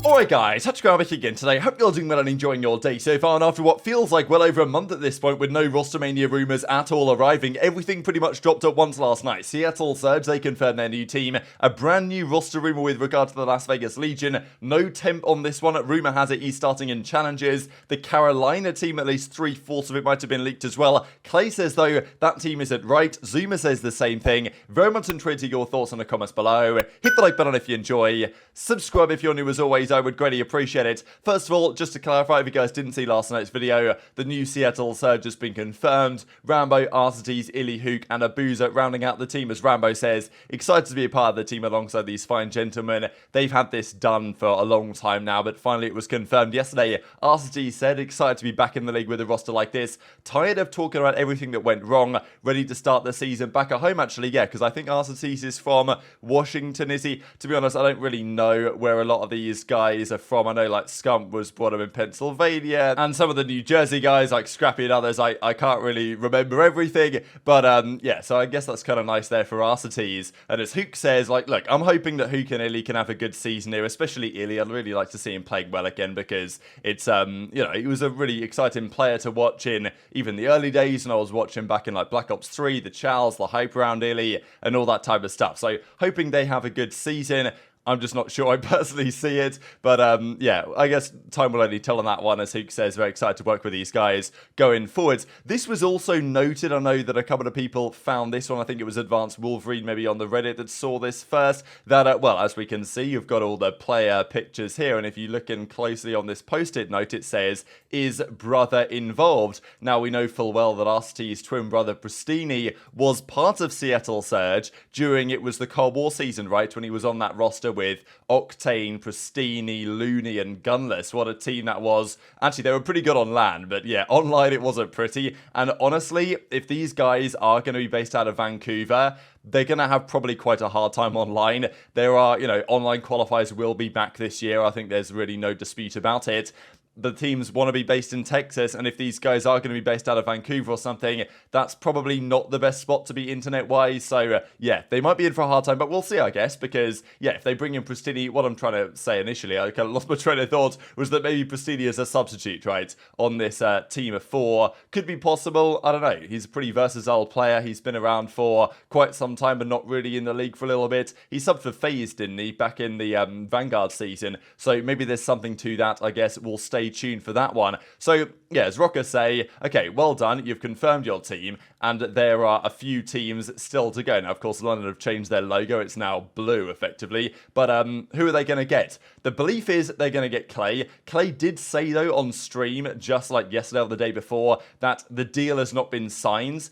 Alright guys, TacticalRab again today. Hope you're doing well and enjoying your day so far, and after what feels like well over a month at this point with no roster mania rumours at all arriving, everything pretty much dropped at once last night. TacticalRab, they confirmed their new team, a brand new roster rumour with regard to the Las Vegas Legion, no temp on this one, rumour has it he's starting in Challengers, the Carolina team, at least 3/4 of it might have been leaked as well. Clay says though, that team isn't right, Zuma says the same thing. Very much intrigued to your thoughts in the comments below. Hit the like button if you enjoy, subscribe if you're new as always, I would greatly appreciate it. First of all, just to clarify, if you guys didn't see last night's video, the new Seattle Surge has been confirmed. Rambo, aBeZy, Illy, Hook, and aBeZy rounding out the team, as Rambo says. Excited to be a part of the team alongside these fine gentlemen. They've had this done for a long time now, but finally it was confirmed yesterday. aBeZy said, excited to be back in the league with a roster like this. Tired of talking about everything that went wrong. Ready to start the season back at home, actually, yeah, because I think aBeZy is from Washington, is he? To be honest, I don't really know where a lot of these guys are from. I know like Skunk was brought up in Pennsylvania, and some of the New Jersey guys like Scrappy and others, I can't really remember everything, but yeah, so I guess that's kind of nice there for aBeZy. And as Hook says, like, look, I'm hoping that Hook and Illy can have a good season here, especially Illy. I'd really like to see him playing well again, because it's you know, he was a really exciting player to watch in even the early days, and I was watching back in like Black Ops 3, the Chals, the hype around Illy, and all that type of stuff. So hoping they have a good season. I'm just not sure I personally see it, but yeah, I guess time will only tell on that one. As Hook says, very excited to work with these guys going forwards. This was also noted, I know that a couple of people found this one, I think it was Advanced Wolverine maybe on the Reddit that saw this first, that, well, as we can see, you've got all the player pictures here, and if you look in closely on this post-it note, it says, is brother involved? Now, we know full well that aBeZy's twin brother, Priestahh, was part of Seattle Surge during, it was the Cold War season, right, when he was on that roster with Octane, Priestahh, Looney, and Gunless. What a team that was. Actually, they were pretty good on LAN, but yeah, online it wasn't pretty. And honestly, if these guys are going to be based out of Vancouver, they're going to have probably quite a hard time online. There are, you know, online qualifiers will be back this year. I think there's really no dispute about it. The teams want to be based in Texas, and if these guys are going to be based out of Vancouver or something, that's probably not the best spot to be internet-wise. So, yeah, they might be in for a hard time, but we'll see, I guess, because, yeah, if they bring in Priestahh, what I'm trying to say initially, I kind of lost my train of thought, was that maybe Priestahh is a substitute, right, on this team of 4. Could be possible, I don't know. He's a pretty versatile player. He's been around for quite some time, but not really in the league for a little bit. He subbed for FaZe, didn't he, back in the Vanguard season, so maybe there's something to that. I guess we'll stay tuned for that one. So yeah, as Rocker say, okay, well done, you've confirmed your team, and there are a few teams still to go. Now, of course, London have changed their logo, it's now blue effectively, but who are they going to get? The belief is they're going to get Clay. Clay did say though on stream, just like yesterday or the day before, that the deal has not been signed.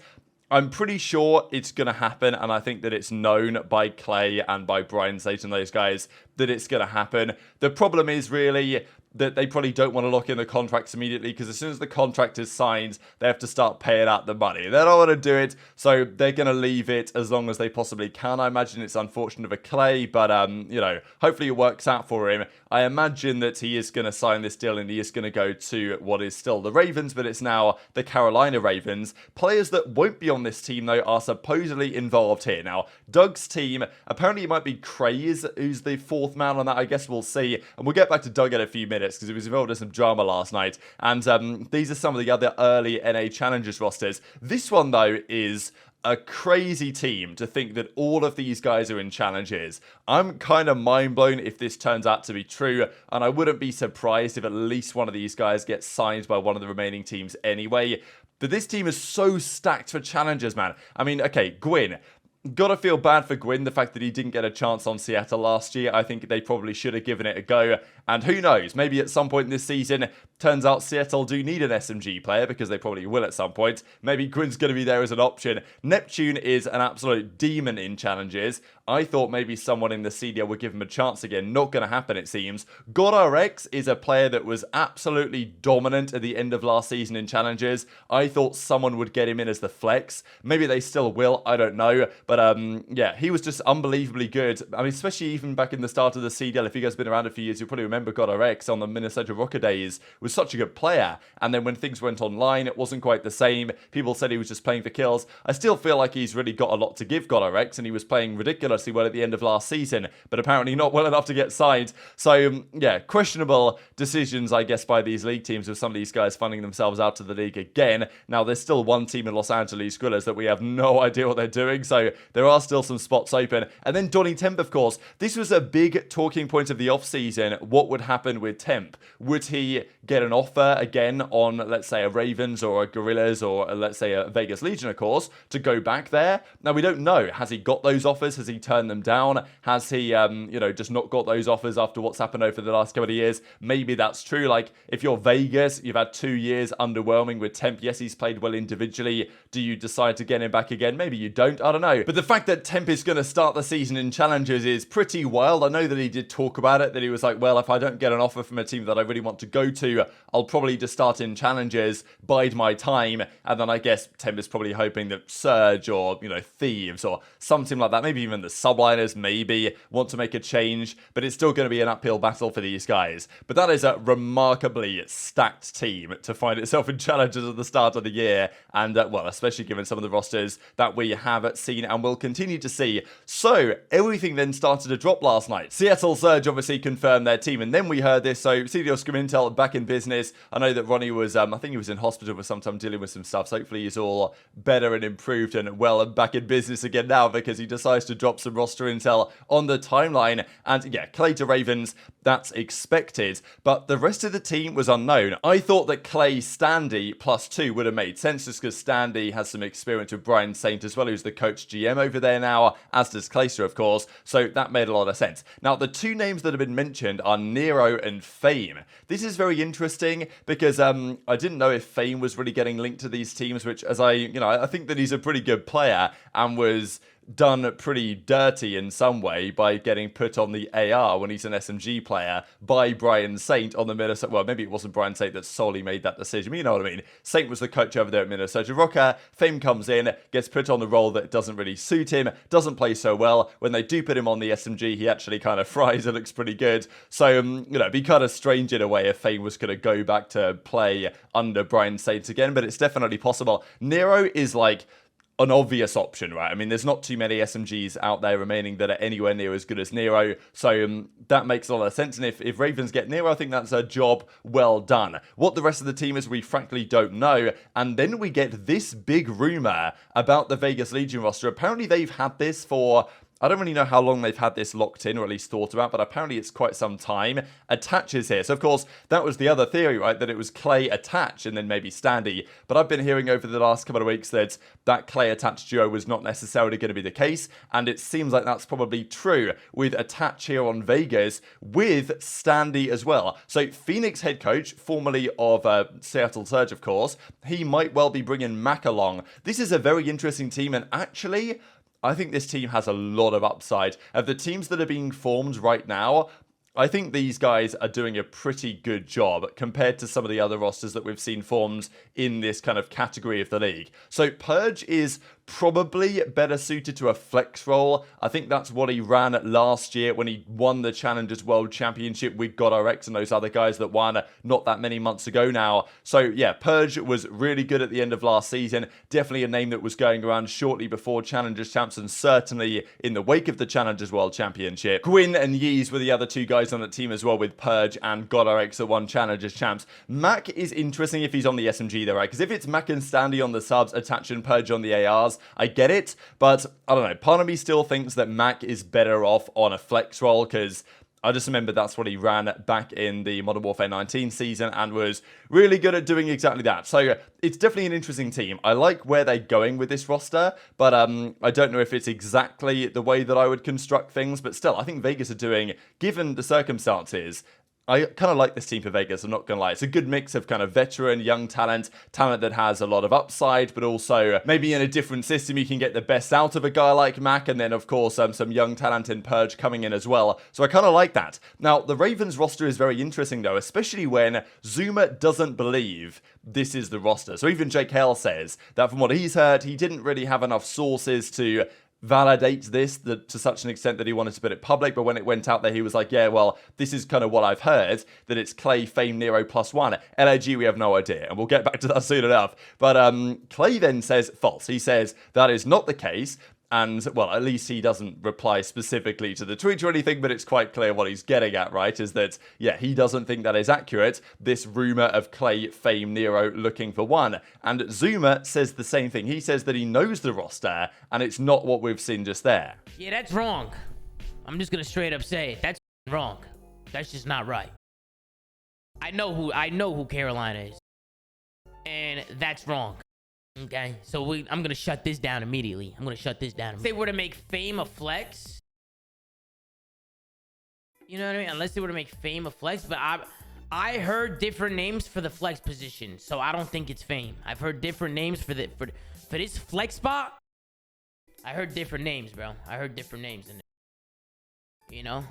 I'm pretty sure it's going to happen, and I think that it's known by Clay and by Brian Sage and those guys that it's going to happen. The problem is really that they probably don't want to lock in the contracts immediately, because as soon as the contract is signed, they have to start paying out the money. They don't want to do it, so they're going to leave it as long as they possibly can. I imagine it's unfortunate for Clay, but, you know, hopefully it works out for him. I imagine that he is going to sign this deal, and he is going to go to what is still the Ravens, but it's now the Carolina Ravens. Players that won't be on this team, though, are supposedly involved here. Now, Doug's team, apparently it might be Craze, who's the 4th man on that. I guess we'll see, and we'll get back to Doug in a few minutes, because he was involved in some drama last night, and these are some of the other early NA Challengers rosters. This one, though, is a crazy team to think that all of these guys are in Challengers. I'm kind of mind blown if this turns out to be true, and I wouldn't be surprised if at least one of these guys gets signed by one of the remaining teams anyway. But this team is so stacked for Challengers, man. I mean, okay, Gwyn. Gotta feel bad for Gwyn, the fact that he didn't get a chance on Seattle last year. I think they probably should have given it a go. And who knows, maybe at some point this season, turns out Seattle do need an SMG player, because they probably will at some point. Maybe Gwyn's going to be there as an option. Neptune is an absolute demon in Challengers. I thought maybe someone in the CDL would give him a chance again. Not going to happen, it seems. GodRx is a player that was absolutely dominant at the end of last season in Challengers. I thought someone would get him in as the flex. Maybe they still will, I don't know. But yeah, he was just unbelievably good. I mean, especially even back in the start of the CDL. If you guys have been around a few years, you'll probably remember GodRx on the Minnesota Rocker days was such a good player. And then when things went online, it wasn't quite the same. People said he was just playing for kills. I still feel like he's really got a lot to give GodRx, and he was playing ridiculous ridiculously well at the end of last season, but apparently not well enough to get signed. So, yeah, questionable decisions, I guess, by these league teams with some of these guys finding themselves out of the league again. Now, there's still one team in Los Angeles Squillers that we have no idea what they're doing, so there are still some spots open. And then Donnie Temp, of course. This was a big talking point of the offseason. What would happen with Temp? Would he get an offer again on, let's say, a Ravens or a Gorillas or, let's say, a Vegas Legion, of course, to go back there? Now, we don't know. Has he got those offers? Has he turned them down? Has he, just not got those offers after what's happened over the last couple of years? Maybe that's true. Like, if you're Vegas, you've had 2 years underwhelming with Temp. Yes, he's played well individually. Do you decide to get him back again? Maybe you don't. I don't know. But the fact that Temp is going to start the season in Challengers is pretty wild. I know that he did talk about it, that he was like, well, if I don't get an offer from a team that I really want to go to, I'll probably just start in Challengers, bide my time, and then I guess Temp is probably hoping that Surge or, Thieves or something like that, maybe even the Subliners maybe want to make a change, but it's still going to be an uphill battle for these guys. But that is a remarkably stacked team to find itself in Challengers at the start of the year, and especially given some of the rosters that we have seen and will continue to see. So everything then started to drop last night. Seattle Surge obviously confirmed their team, and then we heard this. So CDO Scrim Intel back in business. I know that Ronnie was, I think he was in hospital for some time dealing with some stuff. So hopefully he's all better and improved and well and back in business again now, because he decides to drop some roster intel on the timeline. And yeah, Clay to Ravens, that's expected, but the rest of the team was unknown. I thought that Clay Standy +2 would have made sense, just because Standy has some experience with Brian Saint as well, who's the coach GM over there now, as does Clayster, of course, so that made a lot of sense. Now, the two names that have been mentioned are Nero and Fame. This is very interesting because I didn't know if Fame was really getting linked to these teams, which, as I think that he's a pretty good player and was done pretty dirty in some way by getting put on the AR when he's an SMG player by Brian Saint on the Minnesota. Well, maybe it wasn't Brian Saint that solely made that decision, but you know what I mean. Saint was the coach over there at Minnesota Rocker. Fame comes in, gets put on the role that doesn't really suit him, doesn't play so well. When they do put him on the SMG, he actually kind of fries and looks pretty good. So, it'd be kind of strange in a way if Fame was going to go back to play under Brian Saint again, but it's definitely possible. Nero is like an obvious option, right? I mean, there's not too many SMGs out there remaining that are anywhere near as good as Nero, so that makes a lot of sense. And if Ravens get Nero, I think that's a job well done. What the rest of the team is, we frankly don't know. And then we get this big rumor about the Vegas Legion roster. Apparently they've had this for, I don't really know how long they've had this locked in, or at least thought about, but apparently it's quite some time. Attach is here. So, of course, that was the other theory, right? That it was Clay Attach and then maybe Standy. But I've been hearing over the last couple of weeks that that Clay Attach duo was not necessarily going to be the case. And it seems like that's probably true with Attach here on Vegas with Standy as well. So, Phoenix head coach, formerly of Seattle Surge, of course, he might well be bringing Mac along. This is a very interesting team, and actually, I think this team has a lot of upside. Of the teams that are being formed right now, I think these guys are doing a pretty good job compared to some of the other rosters that we've seen formed in this kind of category of the league. So Purge is probably better suited to a flex role. I think that's what he ran last year when he won the Challengers World Championship with GodRx and those other guys that won not that many months ago now. So yeah, Purge was really good at the end of last season. Definitely a name that was going around shortly before Challengers Champs, and certainly in the wake of the Challengers World Championship. Gwyn and Yeez were the other two guys on the team as well, with Purge and GodRx that won Challengers Champs. Mac is interesting if he's on the SMG though, right? Because if it's Mac and Standy on the subs, Attach and Purge on the ARs, I get it, but I don't know. Part of me still thinks that Mac is better off on a flex role, because I just remember that's what he ran back in the Modern Warfare 19 season and was really good at doing exactly that. So it's definitely an interesting team. I like where they're going with this roster, but I don't know if it's exactly the way that I would construct things. But still, I think Vegas are doing, given the circumstances, I kind of like this team for Vegas, I'm not going to lie. It's a good mix of kind of veteran, young talent that has a lot of upside, but also maybe in a different system you can get the best out of a guy like Mac, and then of course some young talent in Purge coming in as well. So I kind of like that. Now, the Ravens roster is very interesting though, especially when Zuma doesn't believe this is the roster. So even Jake Hale says that from what he's heard, he didn't really have enough sources to validate this to such an extent that he wanted to put it public, but when it went out there, he was like, yeah, well, this is kind of what I've heard, that it's Clay, Fame, Nero +1. LAG, we have no idea, and we'll get back to that soon enough. But Clay then says false. He says that is not the case, And, well, at least he doesn't reply specifically to the tweet or anything, but it's quite clear what he's getting at, right? Is that, yeah, he doesn't think that is accurate, this rumor of Clay, Fame, Nero looking for one. And Zuma says the same thing. He says that he knows the roster, and it's not what we've seen just there. Yeah, that's wrong. I'm just gonna straight up say it. That's wrong. That's just not right. I know who Carolina is. And that's wrong. Okay, so I'm gonna shut this down immediately. If they were to make Fame a flex, you know what I mean? Unless they were to make Fame a flex, but I heard different names for the flex position, so I don't think it's Fame. I've heard different names for this flex spot. I heard different names, bro. I heard different names in it. You know,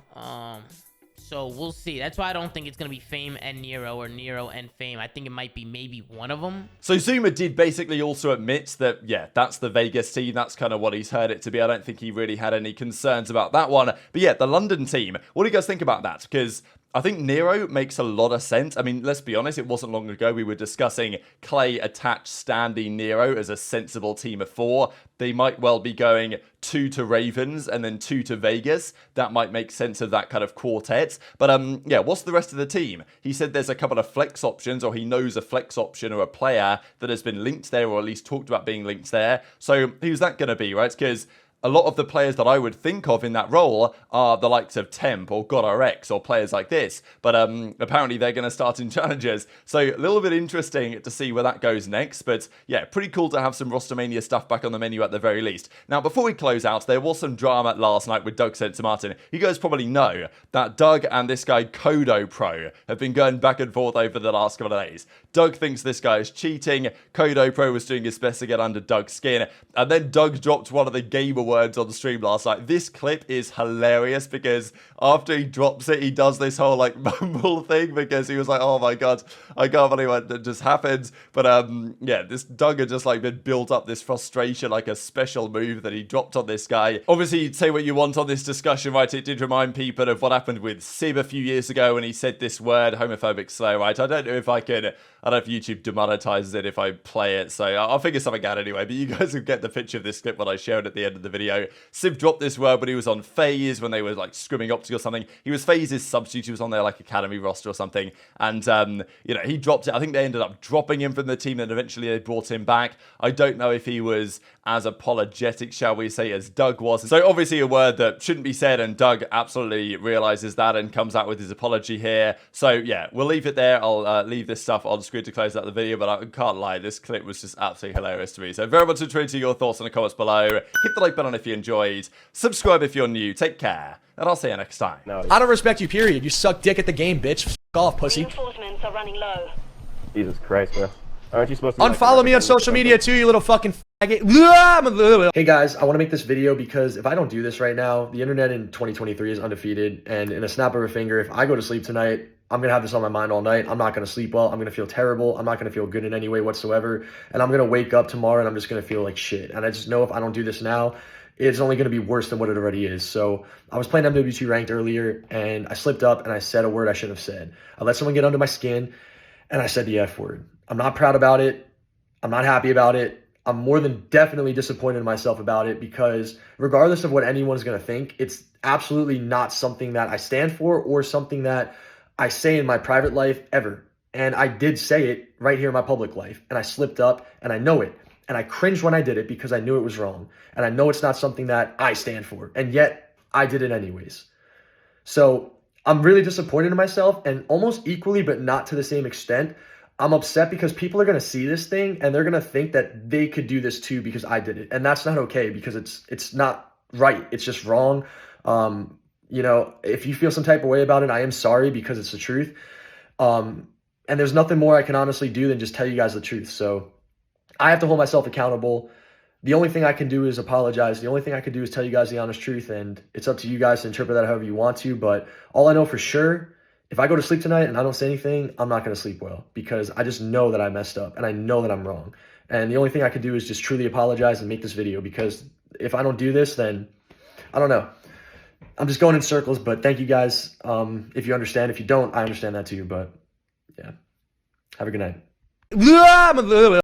so we'll see. That's why I don't think it's going to be Fame and Nero or Nero and Fame. I think it might be maybe one of them. So Zuma did basically also admit that, yeah, that's the Vegas team. That's kind of what he's heard it to be. I don't think he really had any concerns about that one. But yeah, the London team, what do you guys think about that? Because I think Nero makes a lot of sense. I mean, let's be honest, it wasn't long ago we were discussing Clay attached Standy Nero as a sensible team of 4. They might well be going 2 to Ravens and then 2 to Vegas. That might make sense of that kind of quartet. But yeah, what's the rest of the team? He said there's a couple of flex options, or he knows a flex option or a player that has been linked there, or at least talked about being linked there. So who's that going to be, right? Because a lot of the players that I would think of in that role are the likes of Temp or GodRx or players like this. But apparently they're going to start in Challengers. So a little bit interesting to see where that goes next. But yeah, pretty cool to have some Rostermania stuff back on the menu at the very least. Now, before we close out, there was some drama last night with Doug Sensor Martin. You guys probably know that Doug and this guy Kodo Pro have been going back and forth over the last couple of days. Doug thinks this guy is cheating. Kodo Pro was doing his best to get under Doug's skin. And then Doug dropped one of the gamer words on the stream last night. This clip is hilarious because after he drops it, he does this whole like mumble thing because he was like, oh my god, I can't believe what just happened. But yeah, this Doug had just like been built up this frustration, like a special move that he dropped on this guy. Obviously, you'd say what you want on this discussion, right? It did remind people of what happened with Simp a few years ago when he said this word, homophobic slur, right? I don't know if I can, I don't know if YouTube demonetizes it if I play it, so I'll figure something out anyway, but you guys will get the picture of this clip when I share it at the end of the video. Simp dropped this word when he was on FaZe, when they were like scrimming OpTic or something. He was FaZe's substitute, he was on their like academy roster or something, and you know, he dropped it. I think they ended up dropping him from the team, and eventually they brought him back. I don't know if he was as apologetic, shall we say, as Doug was. So obviously a word that shouldn't be said, and Doug absolutely realizes that and comes out with his apology here. So yeah, we'll leave it there. I'll leave this stuff on screen to close out the video, but I can't lie, this clip was just absolutely hilarious to me. So very much intrigued to your thoughts in the comments below. Hit the like button if you enjoyed. Subscribe if you're new. Take care, and I'll see you next time. No, I don't respect you, period. You suck dick at the game, bitch. F off, pussy. Reinforcements are running low. Jesus Christ, bro. Aren't you supposed to unfollow me on social media too, you little fucking faggot. Hey guys, I want to make this video because if I don't do this right now, the internet in 2023 is undefeated, and in a snap of a finger, if I go to sleep tonight, I'm going to have this on my mind all night. I'm not going to sleep well. I'm going to feel terrible. I'm not going to feel good in any way whatsoever. And I'm going to wake up tomorrow and I'm just going to feel like shit. And I just know if I don't do this now, it's only going to be worse than what it already is. So I was playing MW2 ranked earlier and I slipped up and I said a word I shouldn't have said. I let someone get under my skin and I said the F word. I'm not proud about it. I'm not happy about it. I'm more than definitely disappointed in myself about it because regardless of what anyone's going to think, it's absolutely not something that I stand for or something that I say in my private life ever. And I did say it right here in my public life. And I slipped up and I know it. And I cringed when I did it because I knew it was wrong. And I know it's not something that I stand for. And yet I did it anyways. So I'm really disappointed in myself, and almost equally, but not to the same extent, I'm upset because people are going to see this thing and they're going to think that they could do this too because I did it. And that's not okay because it's not right. It's just wrong. You know, if you feel some type of way about it, I am sorry because it's the truth. And there's nothing more I can honestly do than just tell you guys the truth. So I have to hold myself accountable. The only thing I can do is apologize. The only thing I can do is tell you guys the honest truth, and it's up to you guys to interpret that however you want to. But all I know for sure, if I go to sleep tonight and I don't say anything, I'm not going to sleep well because I just know that I messed up and I know that I'm wrong. And the only thing I can do is just truly apologize and make this video, because if I don't do this, then I don't know. I'm just going in circles, but thank you guys. If you understand, if you don't, I understand that too. But yeah, have a good night.